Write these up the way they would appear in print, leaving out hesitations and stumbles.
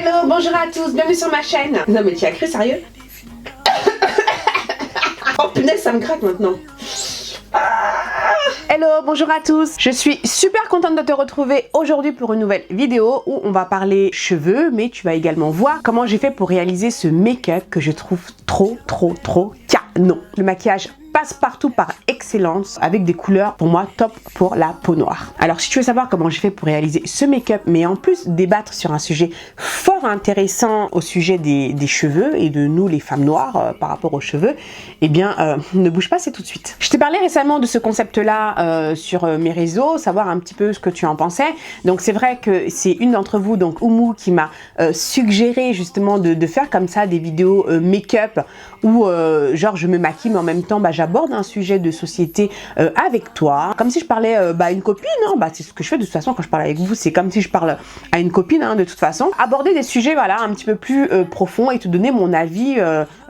Hello, bonjour à tous, bienvenue sur ma chaîne. Non mais tu as cru, sérieux? Oh punaise, ça me gratte maintenant. Hello, bonjour à tous. Je suis super contente de te retrouver aujourd'hui pour une nouvelle vidéo où on va parler cheveux, mais tu vas également voir comment j'ai fait pour réaliser ce make-up que je trouve trop canon. Le maquillage passe-partout par excellence avec des couleurs pour moi top pour la peau noire. Alors si tu veux savoir comment j'ai fait pour réaliser ce make-up, mais en plus débattre sur un sujet fort intéressant au sujet des cheveux et de nous les femmes noires par rapport aux cheveux, eh bien ne bouge pas, c'est tout de suite. Je t'ai parlé récemment de ce concept là sur mes réseaux, savoir un petit peu ce que tu en pensais. Donc c'est vrai que c'est une d'entre vous, donc Oumou, qui m'a suggéré justement de faire comme ça des vidéos make-up où genre je me maquille mais en même temps j'aborde un sujet de société avec toi, comme si je parlais à une copine, hein. C'est ce que je fais de toute façon quand je parle avec vous, c'est comme si je parle à une copine, hein, de toute façon. Aborder des sujets voilà, un petit peu plus profonds et te donner mon avis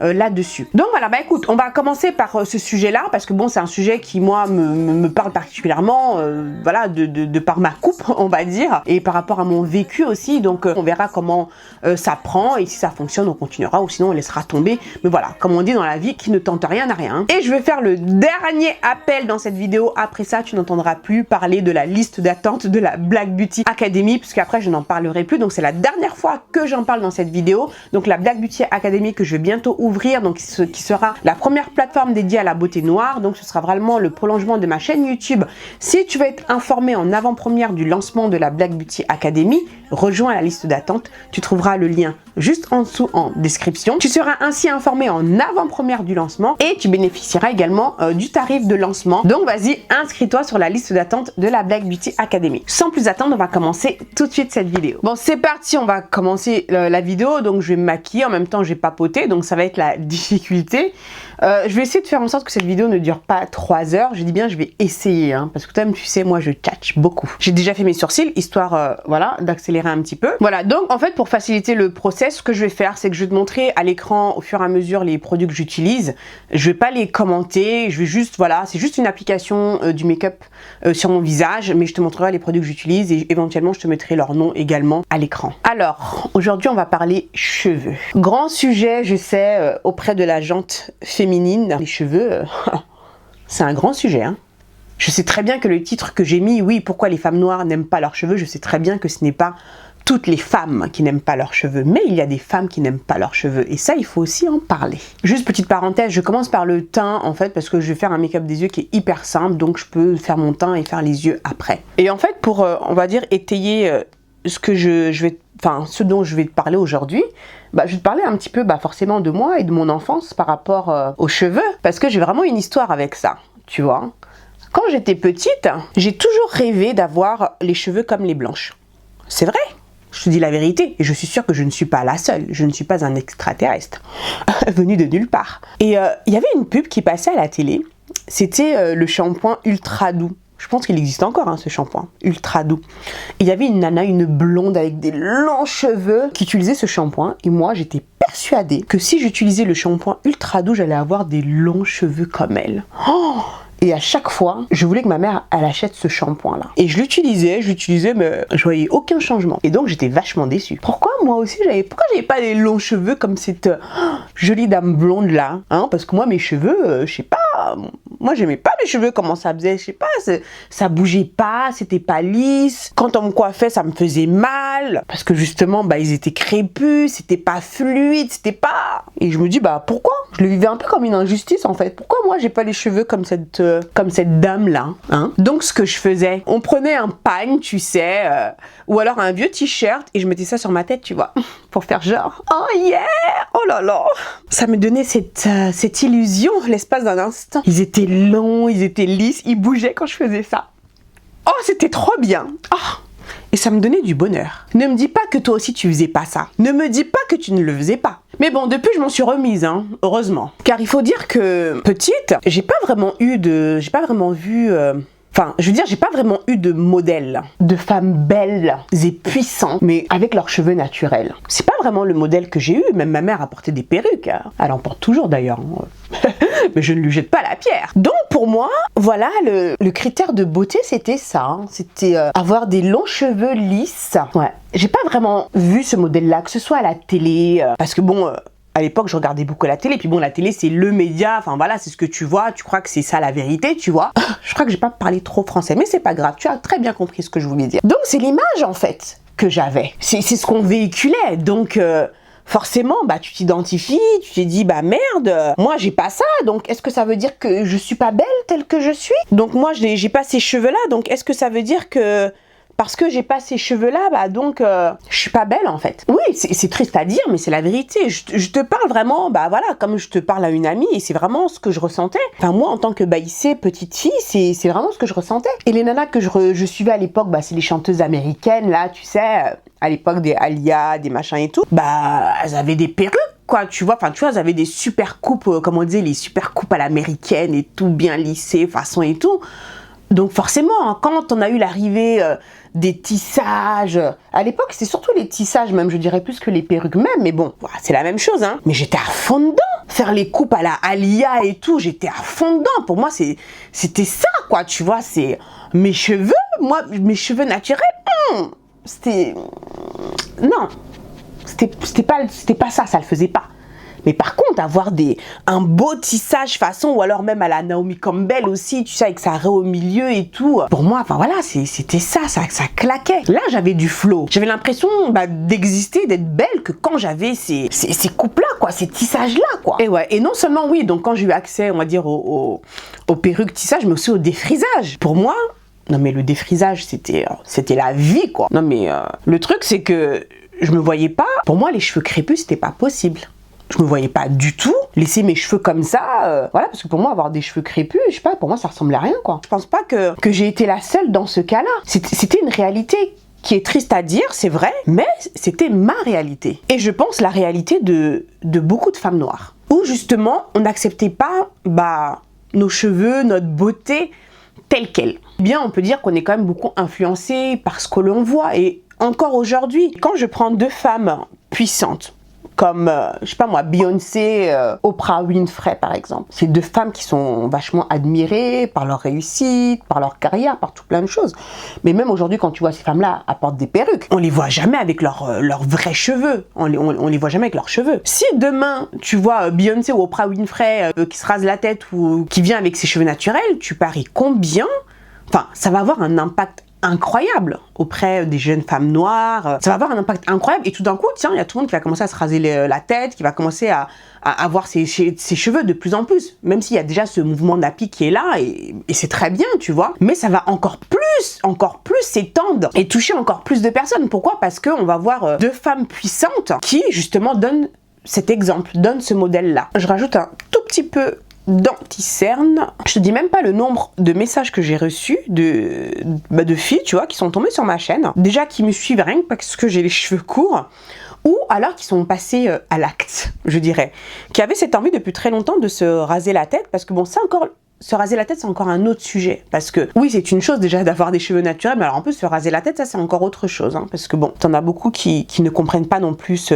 là-dessus. Donc voilà, écoute, on va commencer par ce sujet-là, parce que bon, c'est un sujet qui moi me parle particulièrement, voilà, de par ma coupe, on va dire, et par rapport à mon vécu aussi, donc on verra comment ça prend, et si ça fonctionne, on continuera, ou sinon on laissera tomber. Mais voilà, comme on dit dans la vie, qui ne tente rien n'a rien. Et je vais faire le dernier appel dans cette vidéo. Après ça, tu n'entendras plus parler de la liste d'attente de la Black Beauty Academy, puisque après je n'en parlerai plus. Donc c'est la dernière fois que j'en parle dans cette vidéo. Donc la Black Beauty Academy que je vais bientôt ouvrir, donc qui sera la première plateforme dédiée à la beauté noire. Donc ce sera vraiment le prolongement de ma chaîne YouTube. Si tu veux être informé en avant-première du lancement de la Black Beauty Academy, rejoins la liste d'attente. Tu trouveras le lien juste en dessous en description. Tu seras ainsi informé en avant-première du lancement et tu bénéficieras également du tarif de lancement. Donc vas-y, inscris-toi sur la liste d'attente de la Black Beauty Academy. Sans plus attendre, on va commencer tout de suite cette vidéo. Bon, c'est parti, on va commencer la vidéo. Donc je vais me maquiller, en même temps je vais papoter, donc ça va être la difficulté. Je vais essayer de faire en sorte que cette vidéo ne dure pas 3 heures. Je dis bien je vais essayer, hein, parce que toi-même tu sais, moi je tchatche beaucoup. J'ai déjà fait mes sourcils, histoire voilà, d'accélérer un petit peu. Voilà, donc en fait pour faciliter le process, ce que je vais faire, c'est que je vais te montrer à l'écran au fur et à mesure les produits que j'utilise. Je vais pas les commenter, je vais juste, voilà, c'est juste une application du make-up sur mon visage, mais je te montrerai les produits que j'utilise et éventuellement je te mettrai leur nom également à l'écran. Alors, aujourd'hui on va parler cheveux. Grand sujet, je sais, auprès de la gente féminine. Les cheveux, c'est un grand sujet, hein. Je sais très bien que le titre que j'ai mis, oui, pourquoi les femmes noires n'aiment pas leurs cheveux, je sais très bien que ce n'est pas toutes les femmes qui n'aiment pas leurs cheveux, mais il y a des femmes qui n'aiment pas leurs cheveux, et ça, il faut aussi en parler. Juste petite parenthèse, je commence par le teint, en fait, parce que je vais faire un make-up des yeux qui est hyper simple, donc je peux faire mon teint et faire les yeux après. Et en fait, pour, on va dire, étayer ce que ce dont je vais te parler aujourd'hui, je vais te parler un petit peu, forcément, de moi et de mon enfance par rapport aux cheveux, parce que j'ai vraiment une histoire avec ça, tu vois. Quand j'étais petite, j'ai toujours rêvé d'avoir les cheveux comme les blanches. C'est vrai. Je te dis la vérité, et je suis sûre que je ne suis pas la seule, je ne suis pas un extraterrestre venu de nulle part. Et il y avait une pub qui passait à la télé, c'était le shampoing ultra doux. Je pense qu'il existe encore, hein, ce shampoing ultra doux. Et il y avait une nana, une blonde avec des longs cheveux qui utilisait ce shampoing, et moi j'étais persuadée que si j'utilisais le shampoing ultra doux, j'allais avoir des longs cheveux comme elle. Oh! Et à chaque fois, je voulais que ma mère, elle achète ce shampoing-là. Et je l'utilisais, mais je voyais aucun changement. Et donc, j'étais vachement déçue. Pourquoi moi aussi, pourquoi j'avais pas des longs cheveux comme cette jolie dame blonde-là, hein? Parce que moi, mes cheveux, je sais pas, moi, j'aimais pas mes cheveux, comment ça faisait, je sais pas, ça bougeait pas, c'était pas lisse. Quand on me coiffait, ça me faisait mal. Parce que justement, ils étaient crépus, c'était pas fluide, c'était pas... Et je me dis, pourquoi? Je le vivais un peu comme une injustice, en fait. Pourquoi moi, j'ai pas les cheveux comme cette dame-là, hein? Donc, ce que je faisais, on prenait un pagne, tu sais, ou alors un vieux t-shirt, et je mettais ça sur ma tête, tu vois, pour faire genre, oh yeah, oh là là. Ça me donnait cette illusion, l'espace d'un instant. Ils étaient longs, ils étaient lisses, ils bougeaient quand je faisais ça. Oh, c'était trop bien. Oh. Et ça me donnait du bonheur. Ne me dis pas que toi aussi tu faisais pas ça. Ne me dis pas que tu ne le faisais pas. Mais bon, depuis je m'en suis remise, hein, heureusement. Car il faut dire que petite, j'ai pas vraiment vu... Enfin, je veux dire, j'ai pas vraiment eu de modèle de femmes belles et puissantes, mais avec leurs cheveux naturels. C'est pas vraiment le modèle que j'ai eu, même ma mère a porté des perruques. Hein. Elle en porte toujours d'ailleurs. Hein. Mais je ne lui jette pas la pierre. Donc pour moi, voilà, le critère de beauté, c'était ça. Hein. C'était avoir des longs cheveux lisses. Ouais. J'ai pas vraiment vu ce modèle-là, que ce soit à la télé, parce que bon... à l'époque, je regardais beaucoup la télé, puis bon, la télé, c'est le média, enfin voilà, c'est ce que tu vois, tu crois que c'est ça la vérité, tu vois. Je crois que j'ai pas parlé trop français, mais c'est pas grave, tu as très bien compris ce que je voulais dire. Donc, c'est l'image, en fait, que j'avais. C'est ce qu'on véhiculait, donc... forcément, bah, tu t'identifies, tu t'es dit, bah merde, moi j'ai pas ça, donc est-ce que ça veut dire que je suis pas belle telle que je suis? Donc moi j'ai pas ces cheveux-là, donc est-ce que ça veut dire que parce que j'ai pas ces cheveux-là, bah donc je suis pas belle en fait. Oui, c'est triste à dire, mais c'est la vérité. Je te parle vraiment, bah voilà, comme je te parle à une amie, et c'est vraiment ce que je ressentais. Enfin moi, en tant que baïssée, petite fille, c'est vraiment ce que je ressentais. Et les nanas que je suivais à l'époque, bah c'est les chanteuses américaines, là, tu sais, à l'époque des Alia, des machins et tout, bah elles avaient des perruques. Quoi, tu vois, elles avaient des super coupes, comme on disait, les super coupes à l'américaine et tout, bien lissées, façon et tout. Donc forcément, hein, quand on a eu l'arrivée des tissages, à l'époque c'était surtout les tissages même, je dirais plus que les perruques même, mais bon, voilà, c'est la même chose, hein. Mais j'étais à fond dedans, faire les coupes à la Alia et tout, j'étais à fond dedans. Pour moi, c'était ça, quoi, tu vois, c'est mes cheveux, moi, mes cheveux naturels, c'était... Non, c'était pas ça, ça le faisait pas. Mais par contre, avoir un beau tissage façon, ou alors même à la Naomi Campbell aussi, tu sais, avec sa raie au milieu et tout. Pour moi, enfin voilà, c'était ça claquait. Là, j'avais du flow. J'avais l'impression d'exister, d'être belle, que quand j'avais ces coupes-là, quoi, ces tissages-là, quoi. Et ouais, et non seulement, oui, donc quand j'ai eu accès, on va dire, aux perruques tissage, mais aussi au défrisage. Pour moi, non mais le défrisage, c'était la vie, quoi. Non mais le truc, c'est que je me voyais pas, pour moi, les cheveux crépus, c'était pas possible. Je me voyais pas du tout laisser mes cheveux comme ça, voilà, parce que pour moi, avoir des cheveux crépus, je sais pas, pour moi, ça ressemblait à rien, quoi. Je pense pas que j'ai été la seule dans ce cas-là. C'était une réalité qui est triste à dire, c'est vrai, mais c'était ma réalité. Et je pense la réalité de beaucoup de femmes noires. Où, justement, on n'acceptait pas, nos cheveux, notre beauté, telle qu'elle. Bien, on peut dire qu'on est quand même beaucoup influencé par ce que l'on voit, et encore aujourd'hui, quand je prends deux femmes puissantes, comme, je sais pas moi, Beyoncé, Oprah Winfrey par exemple. C'est deux femmes qui sont vachement admirées par leur réussite, par leur carrière, par tout plein de choses. Mais même aujourd'hui, quand tu vois ces femmes-là apportent des perruques, on les voit jamais avec leurs vrais cheveux. On les voit jamais avec leurs cheveux. Si demain, tu vois Beyoncé ou Oprah Winfrey qui se rase la tête ou qui vient avec ses cheveux naturels, tu paries combien? Enfin, ça va avoir un impact incroyable auprès des jeunes femmes noires, ça va avoir un impact incroyable et tout d'un coup, tiens, il y a tout le monde qui va commencer à se raser la tête, qui va commencer à avoir ses cheveux de plus en plus, même s'il y a déjà ce mouvement nappy qui est là et c'est très bien, tu vois, mais ça va encore plus s'étendre et toucher encore plus de personnes. Pourquoi? Parce qu'on va voir deux femmes puissantes qui justement donnent cet exemple, donnent ce modèle-là. Je rajoute un tout petit peu d'anti-cerne. Je te dis même pas le nombre de messages que j'ai reçus de filles, tu vois, qui sont tombées sur ma chaîne. Déjà qui me suivent rien que parce que j'ai les cheveux courts, ou alors qui sont passés à l'acte, je dirais. Qui avaient cette envie depuis très longtemps de se raser la tête, parce que bon, c'est encore... Se raser la tête, c'est encore un autre sujet. Parce que, oui, c'est une chose déjà d'avoir des cheveux naturels, mais alors en plus, se raser la tête, ça c'est encore autre chose. Hein, parce que bon, t'en as beaucoup qui ne comprennent pas non plus...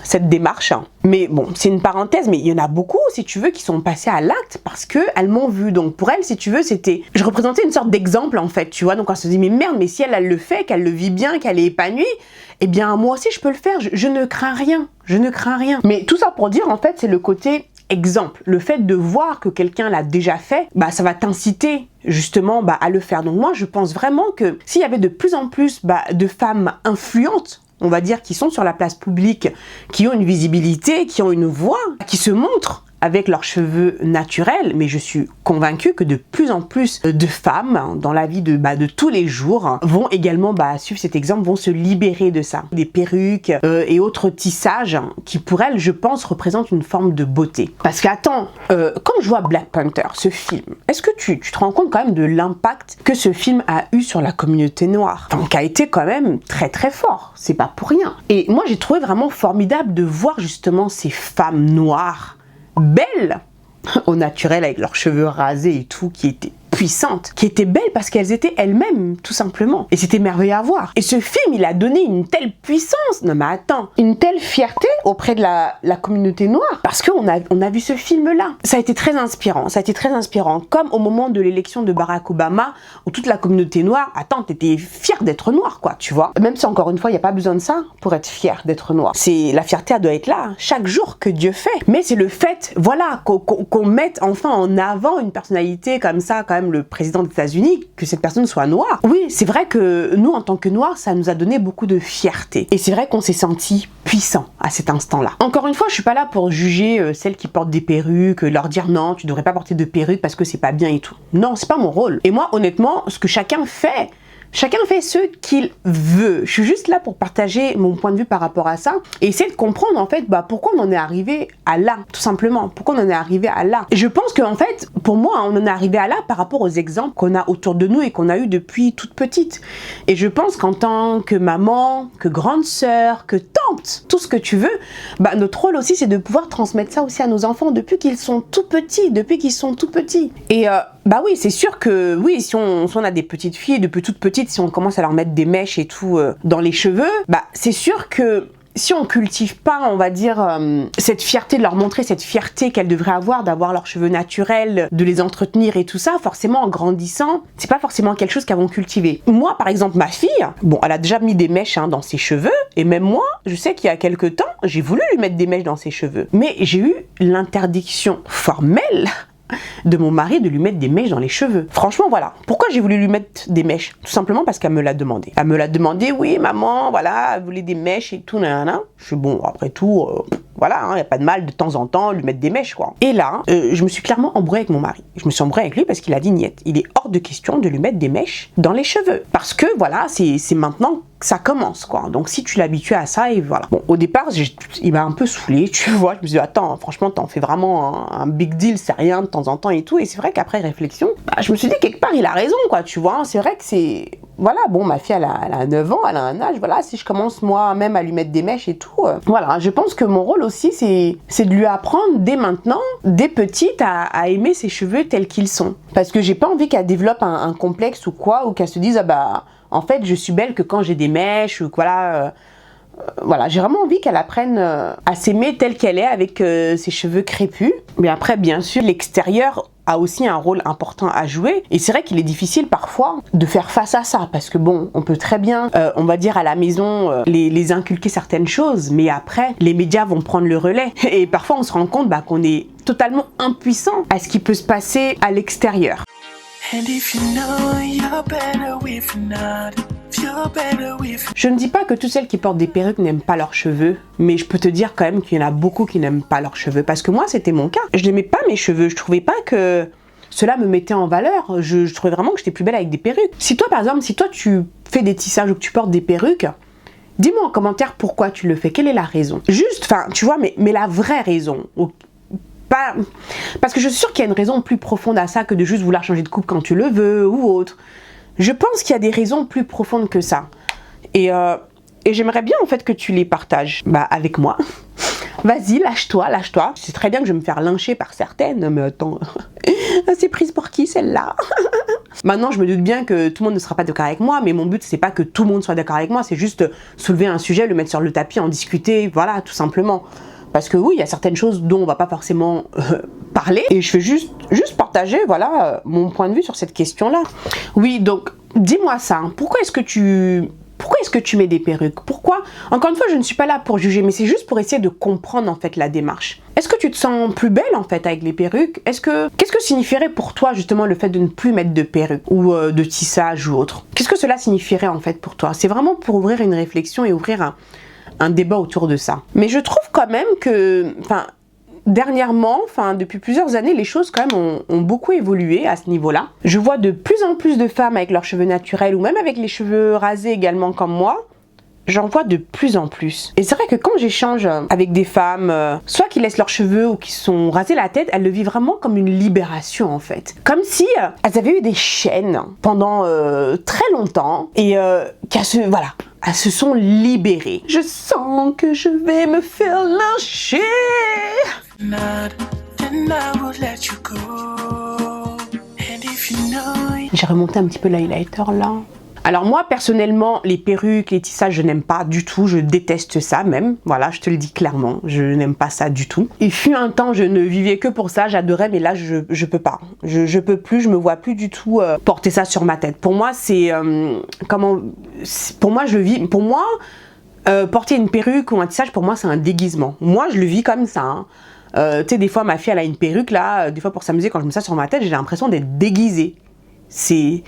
cette démarche. Mais bon, c'est une parenthèse, mais il y en a beaucoup, si tu veux, qui sont passées à l'acte parce qu'elles m'ont vu. Donc pour elles, si tu veux, je représentais une sorte d'exemple en fait, tu vois. Donc on se dit, mais merde, mais si elle le fait, qu'elle le vit bien, qu'elle est épanouie, eh bien moi aussi je peux le faire, je ne crains rien, je ne crains rien. Mais tout ça pour dire, en fait, c'est le côté exemple. Le fait de voir que quelqu'un l'a déjà fait, ça va t'inciter justement à le faire. Donc moi, je pense vraiment que s'il y avait de plus en plus de femmes influentes, on va dire, qui sont sur la place publique, qui ont une visibilité, qui ont une voix, qui se montrent avec leurs cheveux naturels, mais je suis convaincue que de plus en plus de femmes dans la vie de tous les jours vont également suivre cet exemple, vont se libérer de ça. Des perruques et autres tissages qui pour elles, je pense, représentent une forme de beauté. Parce qu'attends, quand je vois Black Panther, ce film, est-ce que tu te rends compte quand même de l'impact que ce film a eu sur la communauté noire? Donc, qui a été quand même très très fort, c'est pas pour rien. Et moi j'ai trouvé vraiment formidable de voir justement ces femmes noires belles au naturel avec leurs cheveux rasés et tout, qui étaient puissantes, qui étaient belles parce qu'elles étaient elles-mêmes, tout simplement. Et c'était merveilleux à voir. Et ce film, il a donné une telle puissance, non mais attends, une telle fierté auprès de la communauté noire, parce qu'on a vu ce film-là. Ça a été très inspirant, comme au moment de l'élection de Barack Obama, où toute la communauté noire, attends, t'étais fière d'être noire, quoi, tu vois. Même si, encore une fois, il n'y a pas besoin de ça pour être fier d'être noir. La fierté, elle doit être là, chaque jour que Dieu fait. Mais c'est le fait, voilà, qu'on mette enfin en avant une personnalité comme ça, quand même le président des États-Unis, que cette personne soit noire. Oui, c'est vrai que nous, en tant que noirs, ça nous a donné beaucoup de fierté. Et c'est vrai qu'on s'est senti puissant à cet instant-là. Encore une fois, je suis pas là pour juger celles qui portent des perruques, leur dire non, tu devrais pas porter de perruque parce que c'est pas bien et tout. Non, c'est pas mon rôle. Et moi, honnêtement, ce que chacun fait ce qu'il veut. Je suis juste là pour partager mon point de vue par rapport à ça et essayer de comprendre en fait pourquoi on en est arrivé à là, tout simplement. Pourquoi on en est arrivé à là. Et je pense qu'en fait, pour moi, on en est arrivé à là par rapport aux exemples qu'on a autour de nous et qu'on a eu depuis toute petite. Et je pense qu'en tant que maman, que grande sœur, que tante, tout ce que tu veux, notre rôle aussi c'est de pouvoir transmettre ça aussi à nos enfants depuis qu'ils sont tout petits, Et oui, c'est sûr que oui, si on a des petites filles depuis toutes petites, si on commence à leur mettre des mèches et tout dans les cheveux, c'est sûr que si on cultive pas, on va dire, cette fierté de leur montrer cette fierté qu'elles devraient avoir, d'avoir leurs cheveux naturels, de les entretenir et tout ça, forcément en grandissant, c'est pas forcément quelque chose qu'elles vont cultiver. Moi, par exemple, ma fille, elle a déjà mis des mèches dans ses cheveux, et même moi, je sais qu'il y a quelques temps, j'ai voulu lui mettre des mèches dans ses cheveux. Mais j'ai eu l'interdiction formelle de mon mari de lui mettre des mèches dans les cheveux. Franchement, voilà. Pourquoi j'ai voulu lui mettre des mèches? Tout simplement parce qu'elle me l'a demandé. Elle me l'a demandé, oui, maman, voilà, elle voulait des mèches et tout, nanana. Je suis bon, après tout, voilà, y a pas de mal de temps en temps lui mettre des mèches, quoi. Et là, je me suis clairement embrouillée avec mon mari. Je me suis embrouillée avec lui parce qu'il a dit niet. Il est hors de question de lui mettre des mèches dans les cheveux. Parce que, voilà, c'est maintenant que ça commence, quoi. Donc si tu l'habitues à ça, et voilà. Bon, au départ, il m'a un peu saoulée, tu vois. Je me suis dit, attends, franchement, t'en fais vraiment un big deal, c'est rien de temps en temps et tout. Et c'est vrai qu'après réflexion, je me suis dit, quelque part, il a raison, quoi, tu vois. C'est vrai que c'est... Voilà, bon, ma fille, elle a 9 ans, elle a un âge, voilà, si je commence moi-même à lui mettre des mèches et tout, voilà, je pense que mon rôle aussi, c'est de lui apprendre dès maintenant, dès petite, à aimer ses cheveux tels qu'ils sont. Parce que j'ai pas envie qu'elle développe un complexe ou quoi, ou qu'elle se dise, en fait, je suis belle que quand j'ai des mèches, ou voilà... Voilà, j'ai vraiment envie qu'elle apprenne à s'aimer telle qu'elle est avec ses cheveux crépus. Mais après, bien sûr, l'extérieur a aussi un rôle important à jouer. Et c'est vrai qu'il est difficile parfois de faire face à ça. Parce que bon, on peut très bien, on va dire à la maison, les inculquer certaines choses. Mais après, les médias vont prendre le relais. Et parfois, on se rend compte qu'on est totalement impuissant à ce qui peut se passer à l'extérieur. Je ne dis pas que toutes celles qui portent des perruques n'aiment pas leurs cheveux, mais je peux te dire quand même qu'il y en a beaucoup qui n'aiment pas leurs cheveux, parce que moi c'était mon cas. Je n'aimais pas mes cheveux, je trouvais pas que cela me mettait en valeur, je trouvais vraiment que j'étais plus belle avec des perruques. Si toi par exemple, si toi tu fais des tissages ou que tu portes des perruques, dis-moi en commentaire pourquoi tu le fais, quelle est la raison. Juste, enfin tu vois, mais la vraie raison. Pas... Parce que je suis sûre qu'il y a une raison plus profonde à ça que de juste vouloir changer de coupe quand tu le veux ou autre. Je pense qu'il y a des raisons plus profondes que ça. Et j'aimerais bien en fait que tu les partages avec moi. Vas-y, lâche-toi. Je sais très bien que je vais me faire lyncher par certaines, mais attends, c'est prise pour qui celle-là? Maintenant, je me doute bien que tout le monde ne sera pas d'accord avec moi, mais mon but, c'est pas que tout le monde soit d'accord avec moi, c'est juste soulever un sujet, le mettre sur le tapis, en discuter, voilà, tout simplement. Parce que oui, il y a certaines choses dont on va pas forcément parler, et je fais juste partager, voilà, mon point de vue sur cette question-là. Oui, donc, dis-moi ça, pourquoi est-ce que tu mets des perruques? Pourquoi? Encore une fois, je ne suis pas là pour juger, mais c'est juste pour essayer de comprendre en fait la démarche. Est-ce que tu te sens plus belle en fait avec les perruques? Qu'est-ce que signifierait pour toi justement le fait de ne plus mettre de perruque ou de tissage ou autre? Qu'est-ce que cela signifierait en fait pour toi? C'est vraiment pour ouvrir une réflexion et ouvrir un débat autour de ça. Mais je trouve quand même que, dernièrement, depuis plusieurs années, les choses quand même ont beaucoup évolué à ce niveau-là. Je vois de plus en plus de femmes avec leurs cheveux naturels ou même avec les cheveux rasés également comme moi. J'en vois de plus en plus. Et c'est vrai que quand j'échange avec des femmes, soit qui laissent leurs cheveux ou qui sont rasées la tête, elles le vivent vraiment comme une libération en fait. Comme si elles avaient eu des chaînes pendant très longtemps et qu'elles se sont libérées. Je sens que je vais me faire lyncher. J'ai remonté un petit peu l'highlighter là. Alors moi personnellement, les perruques, les tissages, je n'aime pas du tout, je déteste ça même, voilà, je te le dis clairement, je n'aime pas ça du tout. Il fut un temps, je ne vivais que pour ça, j'adorais, mais là je peux pas, je peux plus, je me vois plus du tout porter ça sur ma tête. Pour moi c'est, pour moi je vis, pour moi porter une perruque ou un tissage, pour moi c'est un déguisement. Moi je le vis comme ça, hein. Tu sais, des fois ma fille elle a une perruque là, des fois pour s'amuser quand je mets ça sur ma tête, j'ai l'impression d'être déguisée. C'est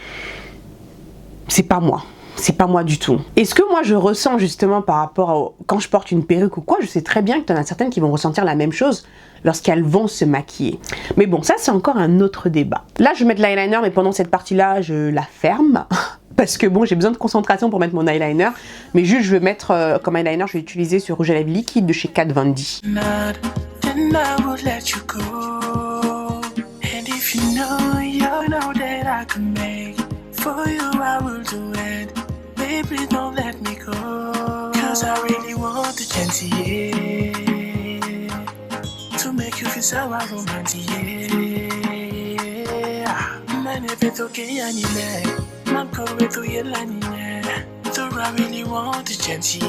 pas moi. C'est pas moi du tout. Et ce que moi je ressens justement par rapport à quand je porte une perruque ou quoi, je sais très bien que tu en as certaines qui vont ressentir la même chose lorsqu'elles vont se maquiller. Mais bon, ça c'est encore un autre débat. Là je vais mettre l'eyeliner, mais pendant cette partie-là, je la ferme. Parce que bon, j'ai besoin de concentration pour mettre mon eyeliner. Mais juste, je vais mettre comme eyeliner, je vais utiliser ce rouge à lèvres liquide de chez Kat Von D. For you I will do it, baby don't let me go, cause I really want the chance, yeah, to make you feel so romantic, yeah. Man if it's okay anyway, man go with you anyway, so I really want the chance, yeah.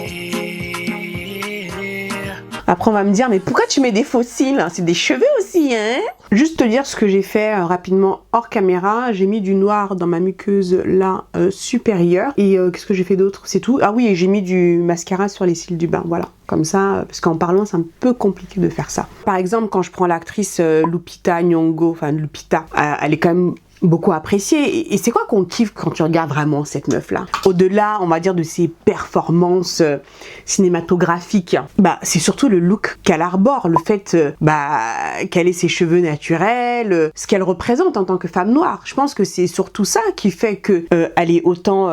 Après on va me dire, mais pourquoi tu mets des faux cils? C'est des cheveux aussi, hein? Juste te dire ce que j'ai fait rapidement hors caméra. J'ai mis du noir dans ma muqueuse là supérieure. Et qu'est-ce que j'ai fait d'autre? C'est tout. Ah oui, et j'ai mis du mascara sur les cils du bain, voilà. Comme ça, parce qu'en parlant c'est un peu compliqué de faire ça. Par exemple, quand je prends l'actrice Lupita Nyong'o, enfin Lupita, elle est quand même beaucoup apprécié. Et c'est quoi qu'on kiffe quand tu regardes vraiment cette meuf là? Au-delà, on va dire, de ses performances cinématographiques, bah c'est surtout le look qu'elle arbore, le fait qu'elle ait ses cheveux naturels, ce qu'elle représente en tant que femme noire. Je pense que c'est surtout ça qui fait que elle est autant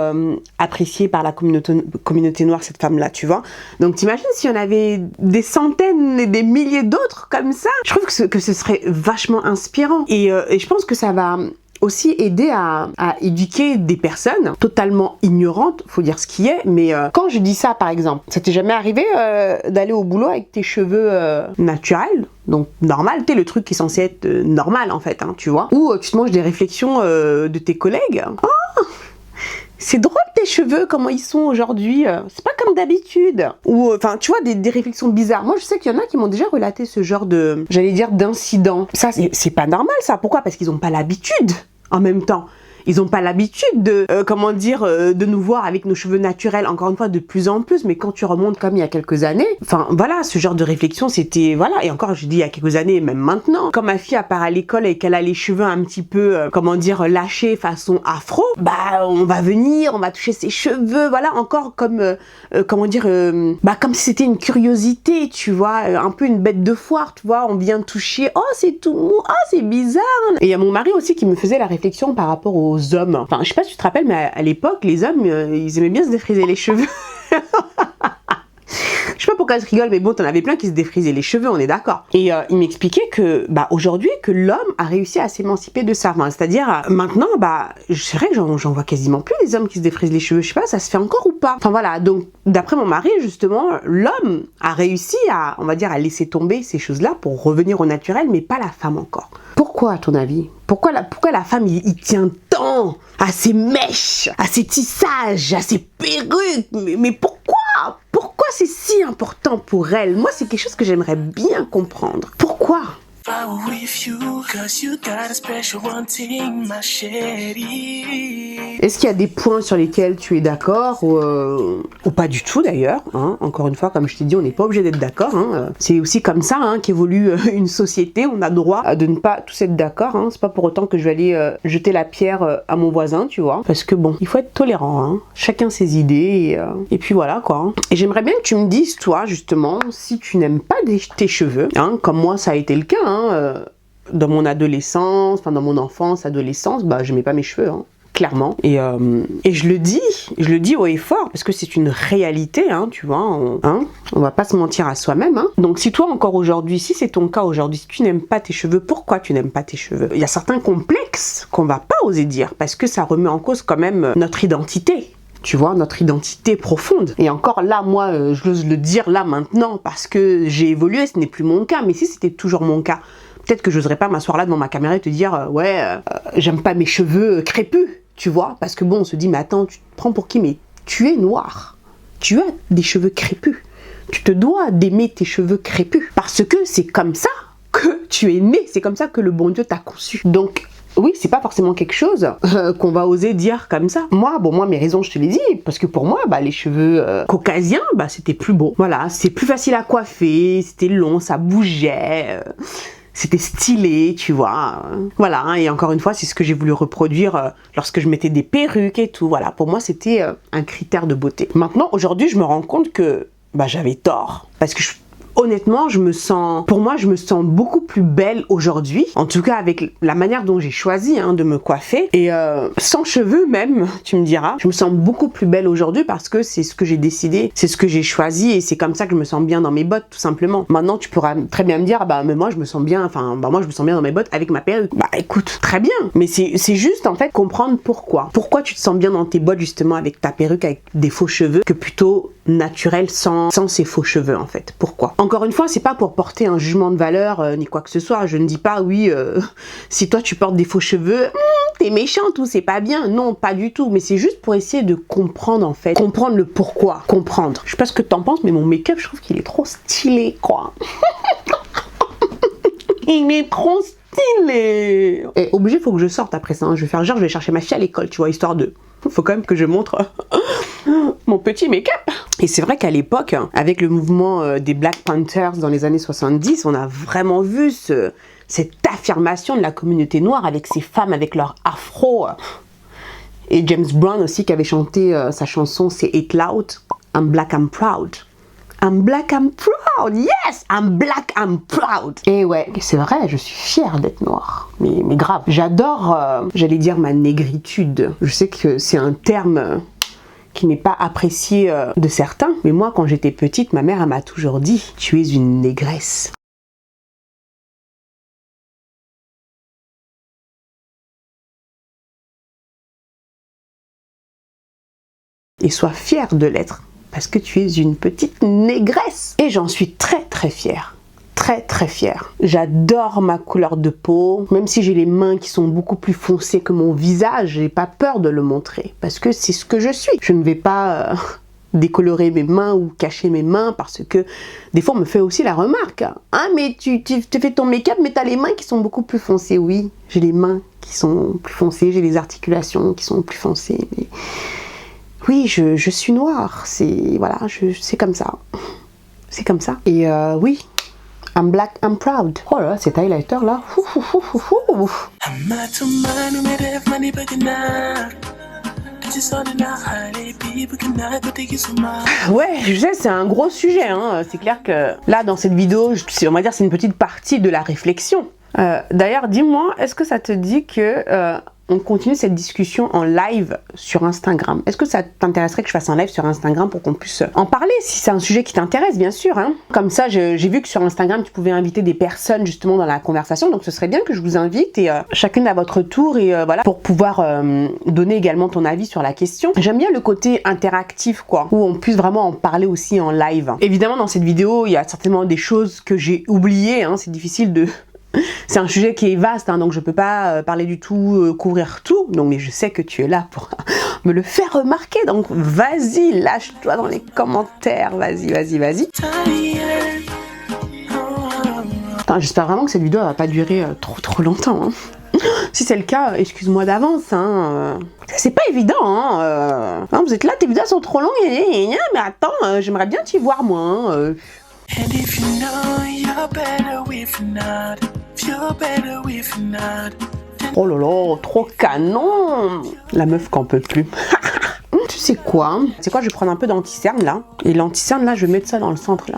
appréciée par la communauté noire, cette femme là, tu vois. Donc t'imagines si on avait des centaines et des milliers d'autres comme ça? Je trouve que ce serait vachement inspirant. Et je pense que ça va aussi aider à éduquer des personnes totalement ignorantes, faut dire ce qui est, mais quand je dis ça par exemple, ça t'est jamais arrivé d'aller au boulot avec tes cheveux naturels, donc normal, t'es le truc qui est censé être normal en fait, hein, tu vois, ou tu te manges des réflexions de tes collègues, oh, c'est drôle tes cheveux, comment ils sont aujourd'hui, c'est pas comme d'habitude. Ou, enfin, tu vois, des réflexions bizarres. Moi, je sais qu'il y en a qui m'ont déjà relaté ce genre de, j'allais dire, d'incident. Ça, c'est pas normal, ça. Pourquoi? Parce qu'ils ont pas l'habitude, en même temps. Ils n'ont pas l'habitude de, de nous voir avec nos cheveux naturels, encore une fois, de plus en plus. Mais quand tu remontes comme il y a quelques années, enfin, voilà, ce genre de réflexion, c'était, voilà. Et encore, je dis il y a quelques années, même maintenant. Quand ma fille, à part à l'école et qu'elle a les cheveux un petit peu, lâchés façon afro, bah, on va venir, on va toucher ses cheveux, voilà, encore comme, comme si c'était une curiosité, tu vois, un peu une bête de foire, tu vois, on vient toucher, oh, c'est tout mou, oh, c'est bizarre. Et il y a mon mari aussi qui me faisait la réflexion par rapport aux hommes. Enfin, je sais pas si tu te rappelles, mais à l'époque, les hommes, ils aimaient bien se défriser les cheveux. Je sais pas pourquoi je rigole, mais bon, t'en avais plein qui se défrisaient les cheveux, on est d'accord. Et il m'expliquait que, aujourd'hui, que l'homme a réussi à s'émanciper de ça. Enfin, c'est-à-dire, maintenant, c'est vrai que j'en vois quasiment plus les hommes qui se défrisent les cheveux. Je sais pas, ça se fait encore ou pas? Enfin, voilà. Donc, d'après mon mari, justement, l'homme a réussi à, on va dire, à laisser tomber ces choses-là pour revenir au naturel, mais pas la femme encore. Pourquoi, à ton avis? Pourquoi la femme, il tient tant à ses mèches, à ses tissages, à ses perruques? Mais pourquoi? Pourquoi c'est si important pour elle? Moi, c'est quelque chose que j'aimerais bien comprendre. Pourquoi? Est-ce qu'il y a des points sur lesquels tu es d'accord ou pas du tout d'ailleurs, hein? Encore une fois, comme je t'ai dit, on n'est pas obligé d'être d'accord, hein. C'est aussi comme ça, hein, qu'évolue une société. On a droit de ne pas tous être d'accord, hein. C'est pas pour autant que je vais aller jeter la pierre à mon voisin, tu vois, parce que bon, il faut être tolérant, hein. Chacun ses idées et puis voilà quoi, hein. Et j'aimerais bien que tu me dises, toi justement, si tu n'aimes pas tes cheveux, hein, comme moi ça a été le cas, hein. Dans mon adolescence, enfin dans mon enfance, adolescence, j'aimais pas mes cheveux, hein, clairement. Et je le dis haut et fort, parce que c'est une réalité, hein, tu vois, on va pas se mentir à soi-même, hein. Donc si toi encore aujourd'hui, si c'est ton cas aujourd'hui, si tu n'aimes pas tes cheveux, pourquoi tu n'aimes pas tes cheveux? Il y a certains complexes qu'on va pas oser dire, parce que ça remet en cause quand même notre identité. Tu vois, notre identité profonde. Et encore là, moi, j'ose le dire là maintenant parce que j'ai évolué, ce n'est plus mon cas. Mais si c'était toujours mon cas, peut-être que j'oserais pas m'asseoir là devant ma caméra et te dire j'aime pas mes cheveux crépus, tu vois, parce que bon, on se dit mais attends, tu te prends pour qui? Mais tu es noir, tu as des cheveux crépus, tu te dois d'aimer tes cheveux crépus, parce que c'est comme ça que tu es né, c'est comme ça que le bon Dieu t'a conçu. Donc oui, c'est pas forcément quelque chose qu'on va oser dire comme ça. Moi, mes raisons, je te l'ai dit, parce que pour moi, les cheveux caucasiens, c'était plus beau. Voilà, c'est plus facile à coiffer, c'était long, ça bougeait, c'était stylé, tu vois. Voilà, hein, et encore une fois, c'est ce que j'ai voulu reproduire lorsque je mettais des perruques et tout. Voilà, pour moi, c'était un critère de beauté. Maintenant, aujourd'hui, je me rends compte que j'avais tort, parce que honnêtement, je me sens beaucoup plus belle aujourd'hui. En tout cas, avec la manière dont j'ai choisi de me coiffer. Et sans cheveux même, tu me diras, je me sens beaucoup plus belle aujourd'hui parce que c'est ce que j'ai décidé, c'est ce que j'ai choisi et c'est comme ça que je me sens bien dans mes bottes, tout simplement. Maintenant, tu pourras très bien me dire, mais moi, je me sens bien, moi, je me sens bien dans mes bottes avec ma perruque. Écoute, très bien. Mais c'est juste, en fait, comprendre pourquoi. Pourquoi tu te sens bien dans tes bottes, justement, avec ta perruque, avec des faux cheveux, que plutôt naturel sans ces faux cheveux, en fait. Pourquoi? Encore une fois, c'est pas pour porter un jugement de valeur ni quoi que ce soit. Je ne dis pas si toi tu portes des faux cheveux, t'es méchante ou c'est pas bien. Non, pas du tout. Mais c'est juste pour essayer de comprendre en fait, comprendre le pourquoi, comprendre. Je sais pas ce que t'en penses, mais mon make-up, je trouve qu'il est trop stylé, quoi. Il est trop stylé. Et obligé, faut que je sorte après ça. Je vais faire genre, je vais chercher ma fille à l'école, tu vois, histoire de. Faut quand même que je montre mon petit make-up. Et c'est vrai qu'à l'époque, avec le mouvement des Black Panthers dans les années 70, on a vraiment vu cette affirmation de la communauté noire avec ces femmes avec leur afro. Et James Brown aussi qui avait chanté sa chanson c'est It Loud, I'm Black, I'm Proud. I'm black, I'm proud, yes! I'm black, I'm proud. Et ouais, c'est vrai, je suis fière d'être noire. Mais grave. J'adore, j'allais dire ma négritude. Je sais que c'est un terme qui n'est pas apprécié de certains. Mais moi, quand j'étais petite, ma mère, elle m'a toujours dit, tu es une négresse. Et sois fière de l'être. Parce que tu es une petite négresse. Et j'en suis très très fière. Très très fière. J'adore ma couleur de peau. Même si j'ai les mains qui sont beaucoup plus foncées que mon visage, j'ai pas peur de le montrer. Parce que c'est ce que je suis. Je ne vais pas décolorer mes mains ou cacher mes mains parce que des fois on me fait aussi la remarque. Ah mais tu fais ton make-up mais t'as les mains qui sont beaucoup plus foncées. Oui, j'ai les mains qui sont plus foncées, j'ai les articulations qui sont plus foncées. Mais... oui, je suis noire, c'est comme ça. C'est comme ça. Et oui, I'm black, I'm proud. Oh là, cet highlighter là. Ouais, je sais, c'est un gros sujet. Hein. C'est clair que là, dans cette vidéo, on va dire c'est une petite partie de la réflexion. D'ailleurs, dis-moi, est-ce que ça te dit que... on continue cette discussion en live sur Instagram. Est-ce que ça t'intéresserait que je fasse un live sur Instagram pour qu'on puisse en parler, si c'est un sujet qui t'intéresse, bien sûr. Hein. Comme ça, j'ai vu que sur Instagram, tu pouvais inviter des personnes justement dans la conversation. Donc, ce serait bien que je vous invite et chacune à votre tour et voilà, pour pouvoir donner également ton avis sur la question. J'aime bien le côté interactif, quoi, où on puisse vraiment en parler aussi en live. Évidemment, dans cette vidéo, il y a certainement des choses que j'ai oubliées. Hein. C'est difficile de... C'est un sujet qui est vaste, hein, donc je peux pas parler du tout, couvrir tout. Donc, mais je sais que tu es là pour me le faire remarquer. Donc, vas-y, lâche-toi dans les commentaires. Vas-y. J'espère vraiment que cette vidéo va pas durer trop longtemps. Hein. Si c'est le cas, excuse-moi d'avance. Hein, c'est pas évident. Hein, vous êtes là, tes vidéos sont trop longues. Mais attends, j'aimerais bien t'y voir moi. Hein, And if you know you're better with not, you're better with not. Oh là là, trop canon. La meuf qu'en peut plus. Tu sais quoi? C'est quoi? Je vais prendre un peu d'anti-cerne là. Et l'anti-cerne là, je vais mettre ça dans le centre là.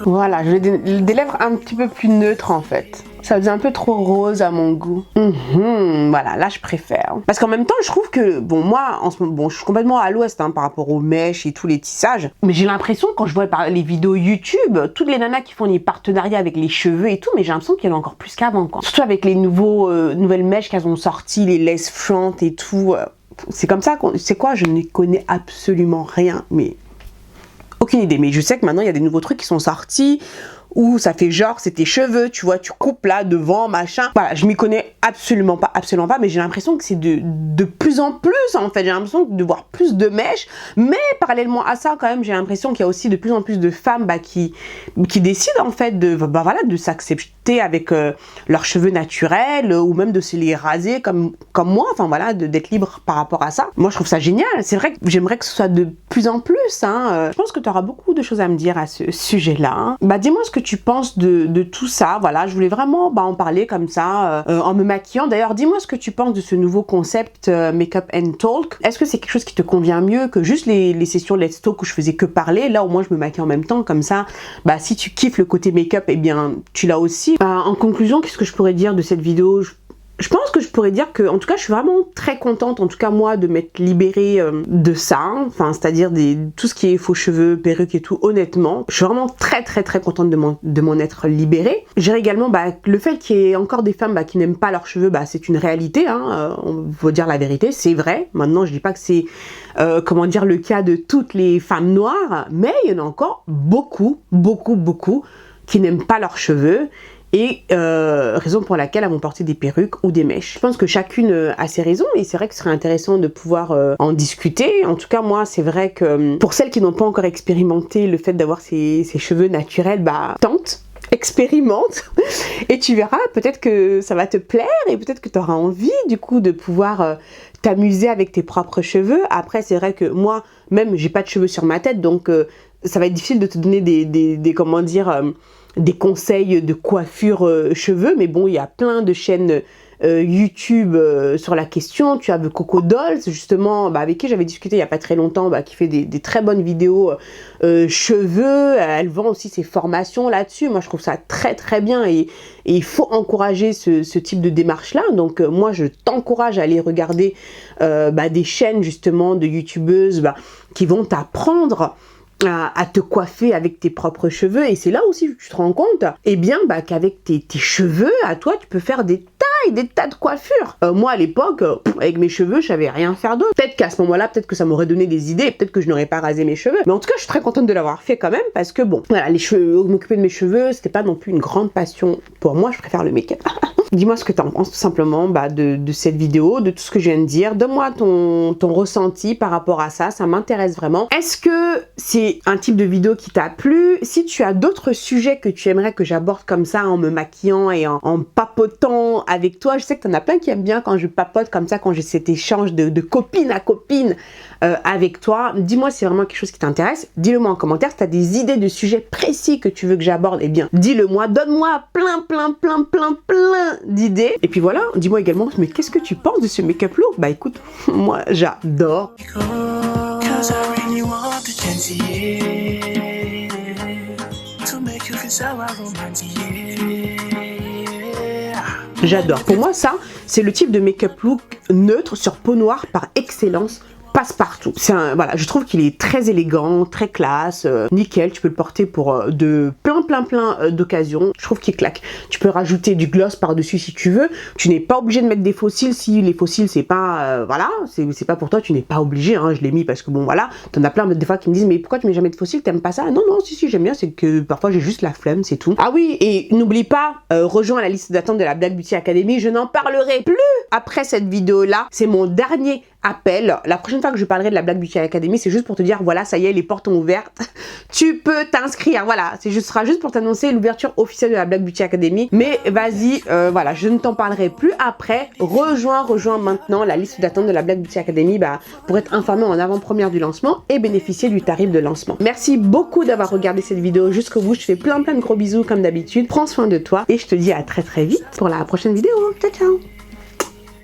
Voilà, je vais des lèvres un petit peu plus neutres en fait. Ça faisait un peu trop rose à mon goût. Voilà, là je préfère. Parce qu'en même temps, je trouve que, bon, moi, en ce moment, je suis complètement à l'ouest hein, par rapport aux mèches et tous les tissages. Mais j'ai l'impression, quand je vois les vidéos YouTube, toutes les nanas qui font des partenariats avec les cheveux et tout, mais j'ai l'impression qu'il y en a encore plus qu'avant, quoi. Surtout avec les nouvelles mèches qu'elles ont sorties, les lace front et tout. C'est comme ça, c'est quoi? Je ne connais absolument rien, mais aucune idée. Mais je sais que maintenant il y a des nouveaux trucs qui sont sortis où ça fait genre c'est tes cheveux, tu vois, tu coupes là devant, machin. Voilà, je m'y connais absolument pas, mais j'ai l'impression que c'est de plus en plus en fait. J'ai l'impression de voir plus de mèches, mais parallèlement à ça quand même, j'ai l'impression qu'il y a aussi de plus en plus de femmes qui décident en fait voilà, de s'accepter avec leurs cheveux naturels ou même de se les raser comme moi, enfin voilà, d'être libre par rapport à ça. Moi je trouve ça génial, c'est vrai que j'aimerais que ce soit de plus en plus, hein. Je pense que tu auras beaucoup de choses à me dire à ce sujet-là, hein. Bah dis-moi ce que tu penses de tout ça, voilà, je voulais vraiment en parler comme ça, en me maquillant. D'ailleurs, dis-moi ce que tu penses de ce nouveau concept Make-up and Talk. Est-ce que c'est quelque chose qui te convient mieux que juste les sessions Let's Talk où je faisais que parler? Là, au moins, je me maquille en même temps, comme ça, bah, si tu kiffes le côté make-up, eh bien, tu l'as aussi. En conclusion, qu'est-ce que je pourrais dire de cette vidéo? Je pense que je pourrais dire que, en tout cas, je suis vraiment très contente, en tout cas moi, de m'être libérée de ça, enfin, c'est-à-dire tout ce qui est faux cheveux, perruques et tout, honnêtement. Je suis vraiment très contente de m'en être libérée. J'ai également, le fait qu'il y ait encore des femmes qui n'aiment pas leurs cheveux, c'est une réalité, hein, on va dire la vérité, c'est vrai. Maintenant, je dis pas que c'est, comment dire, le cas de toutes les femmes noires, mais il y en a encore beaucoup qui n'aiment pas leurs cheveux. Et raison pour laquelle elles vont porter des perruques ou des mèches. Je pense que chacune a ses raisons et c'est vrai que ce serait intéressant de pouvoir en discuter. En tout cas, moi, c'est vrai que pour celles qui n'ont pas encore expérimenté le fait d'avoir ces cheveux naturels, tente, expérimente et tu verras, peut-être que ça va te plaire et peut-être que tu auras envie du coup de pouvoir t'amuser avec tes propres cheveux. Après, c'est vrai que moi, même, j'ai pas de cheveux sur ma tête, donc ça va être difficile de te donner des comment dire... des conseils de coiffure cheveux, mais bon, il y a plein de chaînes YouTube sur la question. Tu as Coco Dolls, justement, avec qui j'avais discuté il n'y a pas très longtemps, qui fait des très bonnes vidéos cheveux. Elle vend aussi ses formations là-dessus. Moi, je trouve ça très bien et il faut encourager ce type de démarche-là. Donc, moi, je t'encourage à aller regarder des chaînes, justement, de YouTubeuses qui vont t'apprendre à te coiffer avec tes propres cheveux. Et c'est là aussi que tu te rends compte qu'avec tes cheveux à toi, tu peux faire des tas de coiffures. Moi à l'époque, avec mes cheveux, je savais rien faire d'autre. Peut-être qu'à ce moment-là, peut-être que ça m'aurait donné des idées, peut-être que je n'aurais pas rasé mes cheveux. Mais en tout cas, je suis très contente de l'avoir fait quand même parce que bon, voilà, les cheveux, m'occuper de mes cheveux, c'était pas non plus une grande passion pour moi. Je préfère le make-up. Dis-moi ce que tu en penses tout simplement de cette vidéo, de tout ce que je viens de dire. Donne-moi ton ressenti par rapport à ça, ça m'intéresse vraiment. Est-ce que c'est un type de vidéo qui t'a plu? Si tu as d'autres sujets que tu aimerais que j'aborde comme ça en me maquillant et en papotant avec toi, je sais que t'en as plein qui aiment bien quand je papote comme ça, quand j'ai cet échange de copine à copine avec toi. Dis-moi si c'est vraiment quelque chose qui t'intéresse. Dis-le-moi en commentaire. Si tu as des idées de sujets précis que tu veux que j'aborde, eh bien dis-le-moi. Donne-moi plein d'idées. Et puis voilà, dis-moi également, mais qu'est-ce que tu penses de ce make-up look? Écoute, moi j'adore. J'adore. Pour moi, ça, c'est le type de make-up look neutre sur peau noire par excellence. Passe-partout. Voilà, je trouve qu'il est très élégant, très classe, nickel. Tu peux le porter pour de plein d'occasions. Je trouve qu'il claque. Tu peux rajouter du gloss par-dessus si tu veux. Tu n'es pas obligé de mettre des faux cils si les faux cils c'est pas voilà, c'est pas pour toi. Tu n'es pas obligé. Hein, je l'ai mis parce que bon voilà. T'en as plein des fois qui me disent mais pourquoi tu mets jamais de faux cils? T'aimes pas ça? Non si j'aime bien. C'est que parfois j'ai juste la flemme, c'est tout. Ah oui, et n'oublie pas rejoins la liste d'attente de la Black Beauty Academy. Je n'en parlerai plus après cette vidéo là. C'est mon dernier appel. La prochaine fois que je parlerai de la Black Beauty Academy, c'est juste pour te dire, voilà, ça y est, les portes sont ouvertes. Tu peux t'inscrire, voilà. Ce sera juste pour t'annoncer l'ouverture officielle de la Black Beauty Academy. Mais vas-y, voilà, je ne t'en parlerai plus après. Rejoins maintenant la liste d'attente de la Black Beauty Academy pour être informé en avant-première du lancement et bénéficier du tarif de lancement. Merci beaucoup d'avoir regardé cette vidéo jusqu'au bout. Je te fais plein de gros bisous comme d'habitude. Prends soin de toi et je te dis à très vite pour la prochaine vidéo. Ciao, ciao!